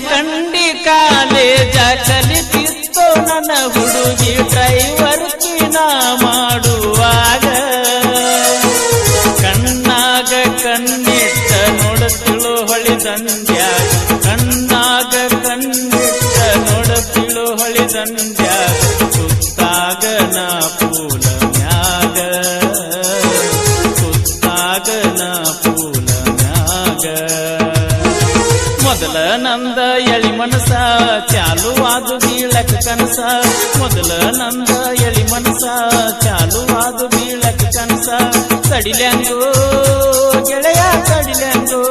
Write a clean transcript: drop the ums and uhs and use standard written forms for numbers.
ಕಂಡಿ college ಕಲಿತಿತ್ತು ನನ್ನ ಹುಡುಗಿ driver ಕಿನ ಮಾಡುವಾಗ ಕಣ್ಣಾಗ ಕಣ್ಣಿಟ್ಟ ನೋಡುತ್ತಿಳು ಹೊಳಿದಂದ್ಯಾಗ ಕಣ್ಣಾಗ ಕಣ್ಣಿಟ್ಟ ನೋಡುತ್ತಿಳು ಹೊಳಿದಂದ್ಯಾಗ ಸುತ್ತಾಗ ನಾ ಪೂಲ ಮ್ಯಾಗ ಸುತ್ತಾಗ ನಾ ಪೂಲ ಮ್ಯಾಗ ಮೊದಲ ನಂದ ಎಳಿ ಮನಸ ಚಾಲುವಾದು ಬೀಳಕ ಕನಸ ಮೊದಲ ನಂದ ಎಳಿ ಮನಸ ಚಾಲುವಾದು ಬೀಳಕ ಕನಸ ತಡಿಲ್ಯಾಂಗೋ ಗೆಳೆಯ ತಡಿಲ್ಯಾಂಗೋ